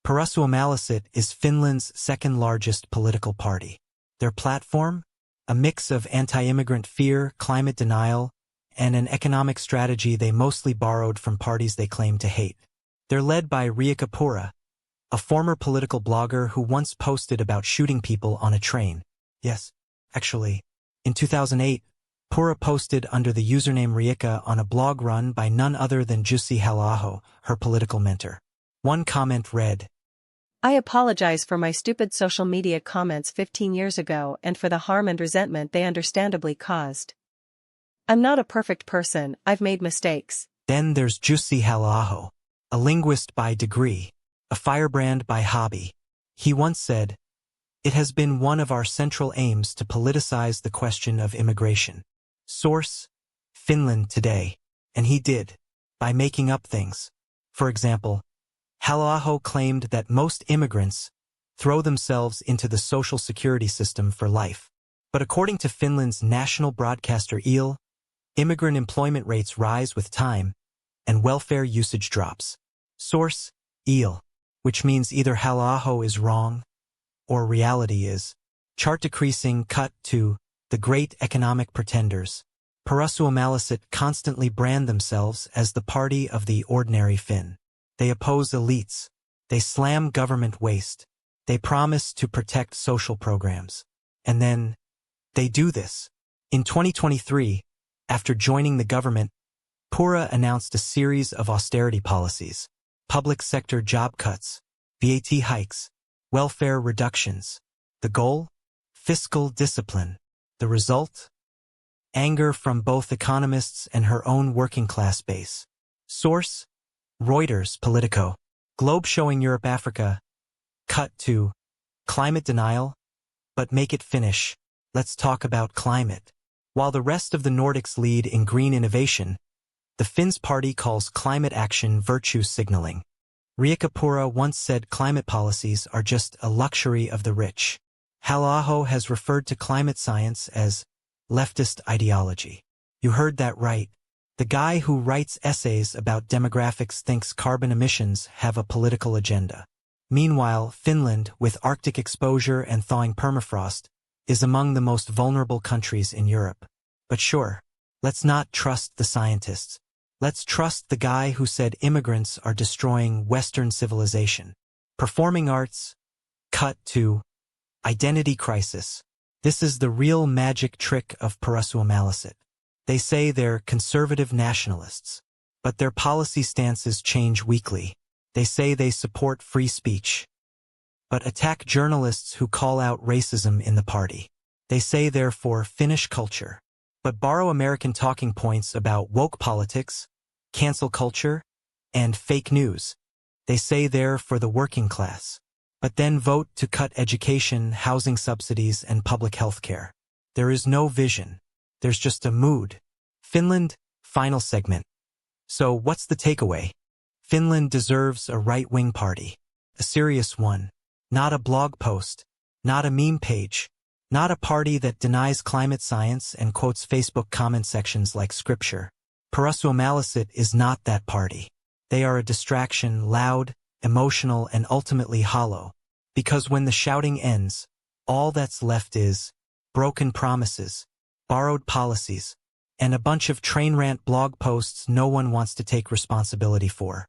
Perusuomalaiset is Finland's second-largest political party. Their platform? A mix of anti-immigrant fear, climate denial, and an economic strategy they mostly borrowed from parties they claim to hate. They're led by Riikka, a former political blogger who once posted about shooting people on a train. Yes, actually, in 2008, Purra posted under the username Riikka on a blog run by none other than Jussi Halla-aho, her political mentor. One comment read, "I apologize for my stupid social media comments 15 years ago and for the harm and resentment they understandably caused. I'm not a perfect person, I've made mistakes." Then there's Jussi Halla-aho, a linguist by degree, a firebrand by hobby. He once said, "It has been one of our central aims to politicize the question of immigration." Source: Finland Today. And he did, by making up things. For example, Halla-aho claimed that most immigrants throw themselves into the social security system for life. But according to Finland's national broadcaster Yle, immigrant employment rates rise with time, and welfare usage drops. Source: Yle, which means either Halla-aho is wrong, or reality is. Chart decreasing cut to the great economic pretenders. Perusuomalaiset constantly brand themselves as the party of the ordinary Finn. They oppose elites. They slam government waste. They promise to protect social programs. And then, they do this. In 2023, after joining the government, Purra announced a series of austerity policies: public sector job cuts, VAT hikes, welfare reductions. The goal? Fiscal discipline. The result? Anger from both economists and her own working-class base. Source: Reuters, Politico. Globe showing Europe-Africa. Cut to climate denial. But make it finish. Let's talk about climate. While the rest of the Nordics lead in green innovation, the Finns party calls climate action virtue signaling. Riikka once said climate policies are just a luxury of the rich. Halla-aho has referred to climate science as leftist ideology. You heard that right. The guy who writes essays about demographics thinks carbon emissions have a political agenda. Meanwhile, Finland, with Arctic exposure and thawing permafrost, is among the most vulnerable countries in Europe. But sure, let's not trust the scientists. Let's trust the guy who said immigrants are destroying Western civilization. Performing arts. Cut to identity crisis. This is the real magic trick of Perusuomalaiset. They say they're conservative nationalists, but their policy stances change weekly. They say they support free speech, but attack journalists who call out racism in the party. They say they're for Finnish culture, but borrow American talking points about woke politics, cancel culture, and fake news. They say they're for the working class, but then vote to cut education, housing subsidies, and public health care. There is no vision. There's just a mood. Finland, final segment. So what's the takeaway? Finland deserves a right-wing party. A serious one. Not a blog post. Not a meme page. Not a party that denies climate science and quotes Facebook comment sections like scripture. Perusuomalaiset is not that party. They are a distraction, loud, emotional, and ultimately hollow. Because when the shouting ends, all that's left is broken promises, borrowed policies, and a bunch of train rant blog posts no one wants to take responsibility for.